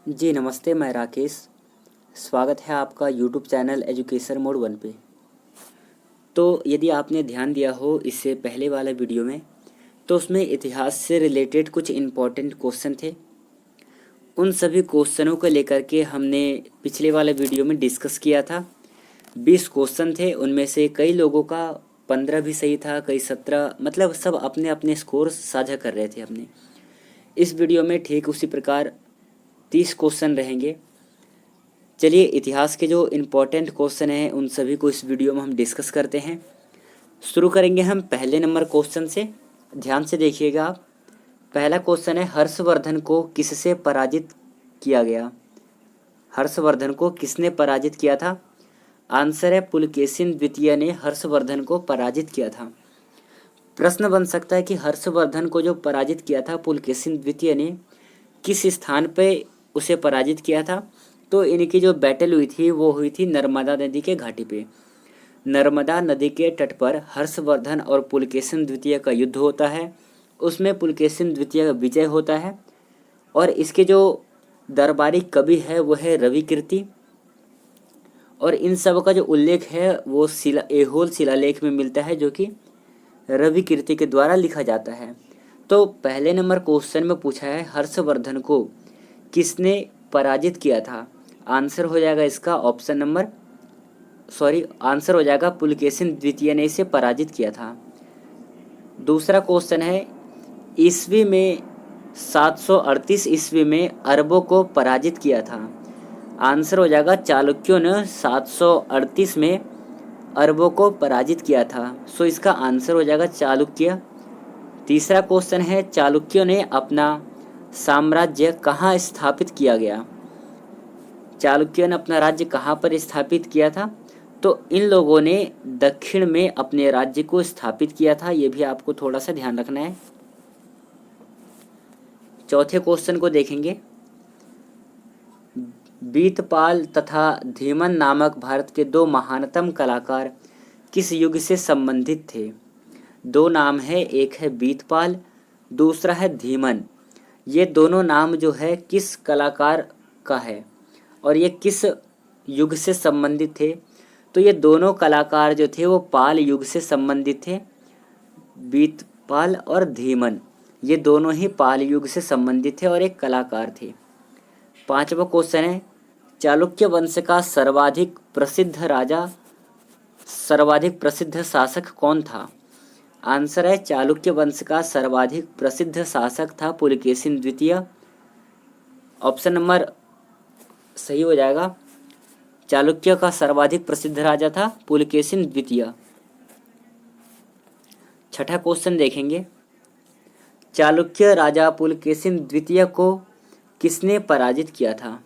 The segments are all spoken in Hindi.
जी नमस्ते, मैं राकेश। स्वागत है आपका यूट्यूब चैनल एजुकेशन मोड 1 पे। तो यदि आपने ध्यान दिया हो इससे पहले वाला वीडियो में, तो उसमें इतिहास से रिलेटेड कुछ इम्पोर्टेंट क्वेश्चन थे। उन सभी क्वेश्चनों को लेकर के हमने पिछले वाले वीडियो में डिस्कस किया था। 20 क्वेश्चन थे, उनमें से कई लोगों का 15 भी सही था, कई 17, मतलब सब अपने अपने स्कोर साझा कर रहे थे अपने। इस वीडियो में ठीक उसी प्रकार 30 क्वेश्चन रहेंगे। चलिए इतिहास के जो इम्पोर्टेंट क्वेश्चन हैं उन सभी को इस वीडियो में हम डिस्कस करते हैं। शुरू करेंगे हम पहले नंबर क्वेश्चन से। ध्यान से देखिएगा आप। पहला क्वेश्चन है, हर्षवर्धन को किससे पराजित किया गया? हर्षवर्धन को किसने पराजित किया था? आंसर है पुलकेशिन द्वितीय ने हर्षवर्धन को पराजित किया था। प्रश्न बन सकता है कि हर्षवर्धन को जो पराजित किया था पुलकेशिन द्वितीय ने, किस स्थान पे उसे पराजित किया था? तो इनकी जो बैटल हुई थी वो हुई थी नर्मदा नदी के घाटी पे। नर्मदा नदी के तट पर हर्षवर्धन और पुलकेशिन द्वितीय का युद्ध होता है। उसमें पुलकेशिन द्वितीय का विजय होता है और इसके जो दरबारी कवि है वो है रवि कीर्ति। और इन सब का जो उल्लेख है वो ऐहोल शिलालेख में मिलता है, जो कि रवि कीर्ति के द्वारा लिखा जाता है। तो पहले नंबर क्वेश्चन में पूछा है हर्षवर्धन को किसने पराजित किया था? आंसर हो जाएगा इसका आंसर हो जाएगा पुलकेशिन द्वितीय ने इसे पराजित किया था। दूसरा क्वेश्चन है, ईस्वी में 738 ईस्वी में अरबों को पराजित किया था। आंसर हो जाएगा चालुक्यों ने 738 में अरबों को पराजित किया था। सो इसका आंसर हो जाएगा चालुक्य। तीसरा क्वेश्चन है, चालुक्यों ने अपना साम्राज्य कहाँ स्थापित किया गया? चालुक्यों ने अपना राज्य कहाँ पर स्थापित किया था? तो इन लोगों ने दक्षिण में अपने राज्य को स्थापित किया था। ये भी आपको थोड़ा सा ध्यान रखना है। चौथे क्वेश्चन को देखेंगे। बीतपाल तथा धीमन नामक भारत के दो महानतम कलाकार किस युग से संबंधित थे? दो नाम है, एक है बीतपाल, दूसरा है धीमन। ये दोनों नाम जो है किस कलाकार का है और ये किस युग से संबंधित थे? तो ये दोनों कलाकार जो थे वो पाल युग से संबंधित थे। बीतपाल और धीमन ये दोनों ही पाल युग से संबंधित थे और एक कलाकार थे। पांचवा क्वेश्चन है, चालुक्य वंश का सर्वाधिक प्रसिद्ध शासक कौन था? आंसर है चालुक्य वंश का सर्वाधिक प्रसिद्ध शासक था पुलकेशिन द्वितीय। ऑप्शन नंबर सही हो जाएगा। चालुक्य का सर्वाधिक प्रसिद्ध राजा था पुलकेशिन द्वितीय। छठा क्वेश्चन देखेंगे। चालुक्य राजा पुलकेशिन द्वितीय को किसने पराजित किया था?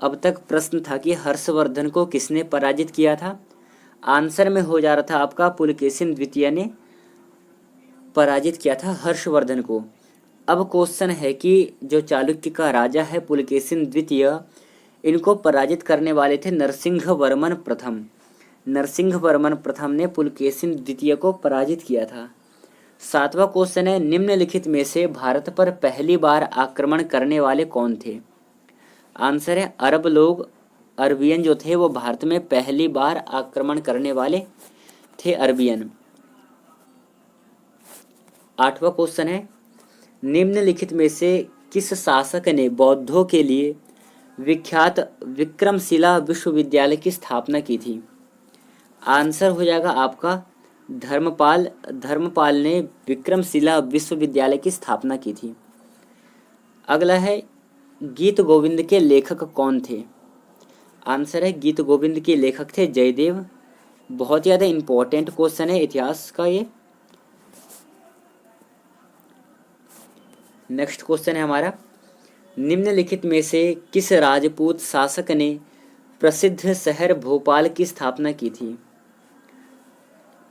अब तक प्रश्न था कि हर्षवर्धन को किसने पराजित किया था। आंसर में हो जा रहा था आपका पुलकेशिन द्वितीय ने पराजित किया था हर्षवर्धन को। अब क्वेश्चन है कि जो चालुक्य का राजा है पुलकेशिन द्वितीय, इनको पराजित करने वाले थे नरसिंह वर्मन प्रथम। नरसिंह वर्मन प्रथम ने पुलकेशिन द्वितीय को पराजित किया था। सातवां क्वेश्चन है, निम्नलिखित में से भारत पर पहली बार आक्रमण करने वाले कौन थे? आंसर है अरब लोग। अरबियन जो थे वो भारत में पहली बार आक्रमण करने वाले थे, अरबियन। आठवां क्वेश्चन है, निम्नलिखित में से किस शासक ने बौद्धों के लिए विख्यात विक्रमशिला विश्वविद्यालय की स्थापना की थी? आंसर हो जाएगा आपका धर्मपाल। धर्मपाल ने विक्रमशिला विश्वविद्यालय की स्थापना की थी। अगला है, गीत गोविंद के लेखक कौन थे? आंसर है गीत गोविंद के लेखक थे जयदेव। बहुत ज़्यादा इम्पोर्टेंट क्वेश्चन है इतिहास का ये। नेक्स्ट क्वेश्चन है हमारा, निम्नलिखित में से किस राजपूत शासक ने प्रसिद्ध शहर भोपाल की स्थापना की थी?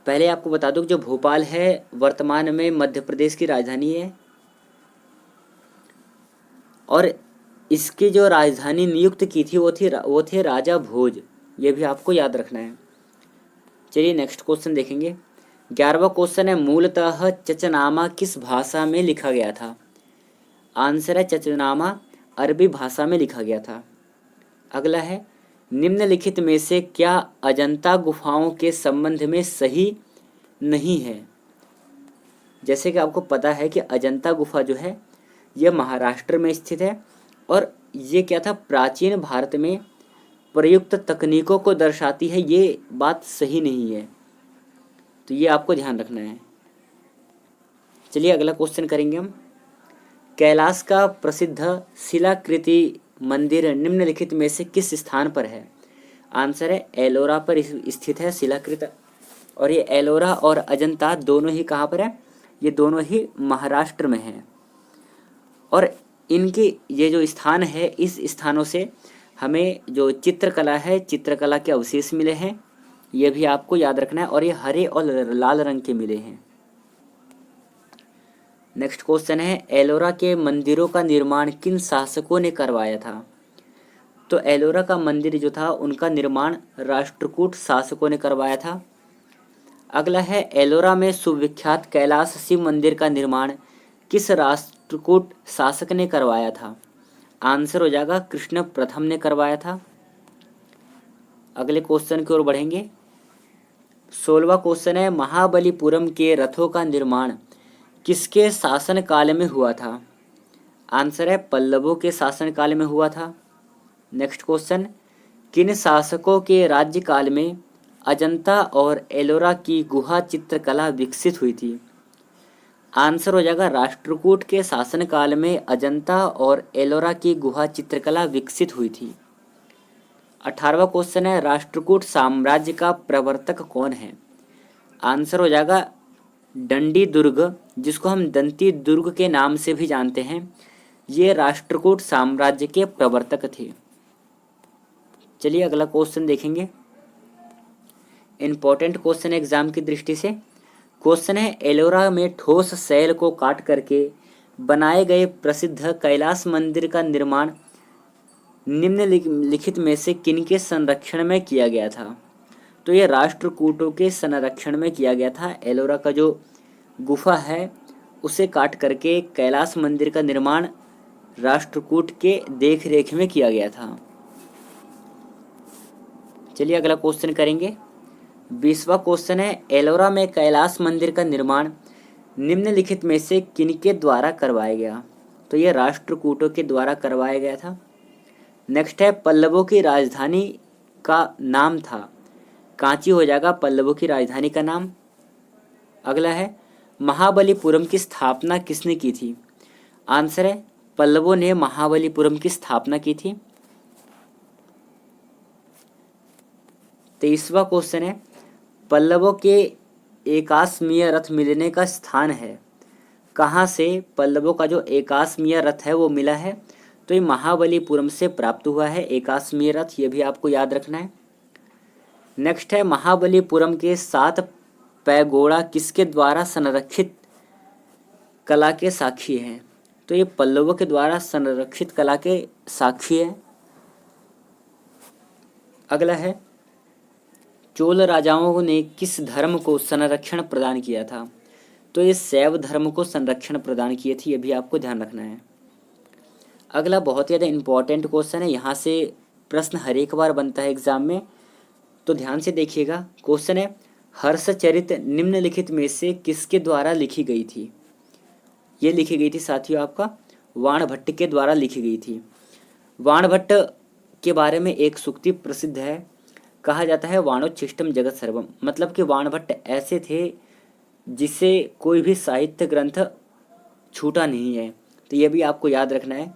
पहले आपको बता दूं कि जो भोपाल है वर्तमान में मध्य प्रदेश की राजधानी है और इसकी जो राजधानी नियुक्त की थी वो थे राजा भोज। ये भी आपको याद रखना है। चलिए नेक्स्ट क्वेश्चन देखेंगे। 11वां क्वेश्चन है, मूलतः चचनामा किस भाषा में लिखा गया था? आंसर है चचनामा अरबी भाषा में लिखा गया था। अगला है, निम्नलिखित में से क्या अजंता गुफाओं के संबंध में सही नहीं है। जैसे कि आपको पता है कि अजंता गुफा जो है यह महाराष्ट्र में स्थित है और ये क्या था, प्राचीन भारत में प्रयुक्त तकनीकों को दर्शाती है, ये बात सही नहीं है, तो ये आपको ध्यान रखना है। चलिए अगला क्वेश्चन करेंगे हम। कैलाश का प्रसिद्ध शिलाकृति मंदिर निम्नलिखित में से किस स्थान पर है। आंसर है एलोरा पर स्थित है शिलाकृत। और ये एलोरा और अजंता दोनों ही कहाँ पर है, ये दोनों ही महाराष्ट्र में है। और इनके ये जो स्थान है, इस स्थानों से हमें जो चित्रकला है, चित्रकला के अवशेष मिले हैं, ये भी आपको याद रखना है। और ये हरे और लाल रंग के मिले हैं। नेक्स्ट क्वेश्चन है, एलोरा के मंदिरों का निर्माण किन शासकों ने करवाया था। तो एलोरा का मंदिर जो था उनका निर्माण राष्ट्रकूट शासकों ने करवाया था। अगला है, एलोरा में सुविख्यात कैलाश शिव मंदिर का निर्माण किस राष्ट्रकूट शासक ने करवाया था। आंसर हो जाएगा कृष्ण प्रथम ने करवाया था। अगले क्वेश्चन की ओर बढ़ेंगे। 16वां क्वेश्चन है, महाबलीपुरम के रथों का निर्माण किसके शासन काल में हुआ था। आंसर है पल्लवों के शासन काल में हुआ था। नेक्स्ट क्वेश्चन, किन शासकों के राज्यकाल में अजंता और एलोरा की गुहा चित्रकला विकसित हुई थी। आंसर हो जाएगा राष्ट्रकूट के शासनकाल में अजंता और एलोरा की गुहा चित्रकला विकसित हुई थी। 18वां क्वेश्चन है, राष्ट्रकूट साम्राज्य का प्रवर्तक कौन है। आंसर हो जाएगा दंडी दुर्ग, जिसको हम दंती दुर्ग के नाम से भी जानते हैं, ये राष्ट्रकूट साम्राज्य के प्रवर्तक थे। चलिए अगला क्वेश्चन देखेंगे, इंपॉर्टेंट क्वेश्चन एग्जाम की दृष्टि से। क्वेश्चन है, एलोरा में ठोस शैल को काट करके बनाए गए प्रसिद्ध कैलाश मंदिर का निर्माण निम्नलिखित में से किनके संरक्षण में किया गया था। तो ये राष्ट्रकूटों के संरक्षण में किया गया था। एलोरा का जो गुफा है उसे काट करके कैलाश मंदिर का निर्माण राष्ट्रकूट के देख रेख में किया गया था। चलिए अगला क्वेश्चन करेंगे। 20वां क्वेश्चन है, एलोरा में कैलाश मंदिर का निर्माण निम्नलिखित में से किनके द्वारा करवाया गया। तो यह राष्ट्रकूटों के द्वारा करवाया गया था। नेक्स्ट है, पल्लवों की राजधानी का नाम था। कांची हो जाएगा पल्लवों की राजधानी का नाम। अगला है, महाबलीपुरम की स्थापना किसने की थी। आंसर है पल्लवों ने महाबलीपुरम की स्थापना की थी। 23वां क्वेश्चन है, पल्लवों के एकाश्मीय रथ मिलने का स्थान है। कहाँ से पल्लवों का जो एकाश्मीय रथ है वो मिला है। तो ये महाबलीपुरम से प्राप्त हुआ है एकाश्मीय रथ, ये भी आपको याद रखना है। नेक्स्ट है, महाबलीपुरम के 7 पैगोड़ा किसके द्वारा संरक्षित कला के साक्षी हैं। तो ये पल्लवों के द्वारा संरक्षित कला के साक्षी है। अगला है, चोल राजाओं ने किस धर्म को संरक्षण प्रदान किया था। तो ये शैव धर्म को संरक्षण प्रदान किए थे, ये भी आपको ध्यान रखना है। अगला बहुत ज़्यादा इम्पॉर्टेंट क्वेश्चन है, यहाँ से प्रश्न हर एक बार बनता है एग्जाम में, तो ध्यान से देखिएगा। क्वेश्चन है, हर्षचरित निम्नलिखित में से किसके द्वारा लिखी गई थी। ये लिखी गई थी साथियों आपका वाणभट्ट के द्वारा लिखी गई थी। वाणभट्ट के बारे में एक सूक्ति प्रसिद्ध है, कहा जाता है वाणोच्छिष्टम जगत सर्वम, मतलब कि वाणभट्ट ऐसे थे जिससे कोई भी साहित्य ग्रंथ छूटा नहीं है। तो ये भी आपको याद रखना है।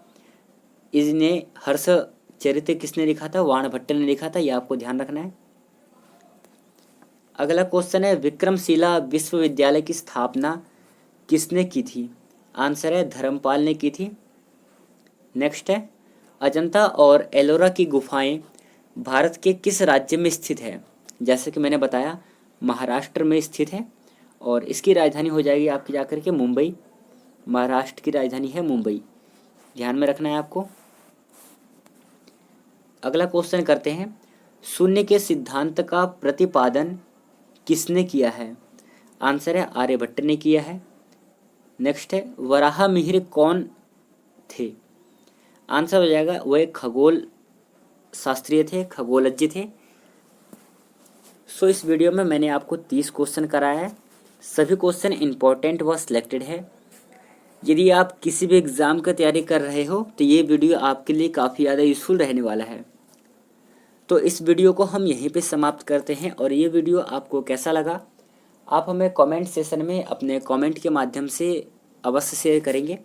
इसने हर्षचरित किसने लिखा था, वाणभट्ट ने लिखा था, ये आपको ध्यान रखना है। अगला क्वेश्चन है, विक्रमशिला विश्वविद्यालय की स्थापना किसने की थी। आंसर है धर्मपाल ने की थी। नेक्स्ट है, अजंता और एलोरा की गुफाएं भारत के किस राज्य में स्थित है। जैसे कि मैंने बताया महाराष्ट्र में स्थित है और इसकी राजधानी हो जाएगी आपकी जाकर के मुंबई। महाराष्ट्र की राजधानी है मुंबई, ध्यान में रखना है आपको। अगला क्वेश्चन करते हैं, शून्य के सिद्धांत का प्रतिपादन किसने किया है। आंसर है आर्यभट्ट ने किया है। नेक्स्ट है, वराहमिहिर कौन थे। आंसर हो जाएगा वो एक खगोल शास्त्रीय थे, खगोलज्ञ थे। सो इस वीडियो में मैंने आपको 30 क्वेश्चन कराया है। सभी क्वेश्चन इंपॉर्टेंट व सिलेक्टेड है। यदि आप किसी भी एग्ज़ाम की तैयारी कर रहे हो तो ये वीडियो आपके लिए काफ़ी ज़्यादा यूज़फुल रहने वाला है। तो इस वीडियो को हम यहीं पे समाप्त करते हैं। और ये वीडियो आपको कैसा लगा आप हमें कमेंट सेशन में अपने कमेंट के माध्यम से अवश्य शेयर करेंगे।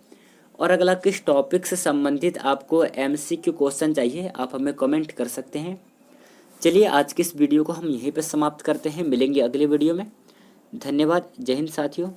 और अगला किस टॉपिक से संबंधित आपको MCQ क्वेश्चन चाहिए आप हमें कमेंट कर सकते हैं। चलिए आज की इस वीडियो को हम यहीं पे समाप्त करते हैं। मिलेंगे अगले वीडियो में। धन्यवाद। जय हिंद साथियों।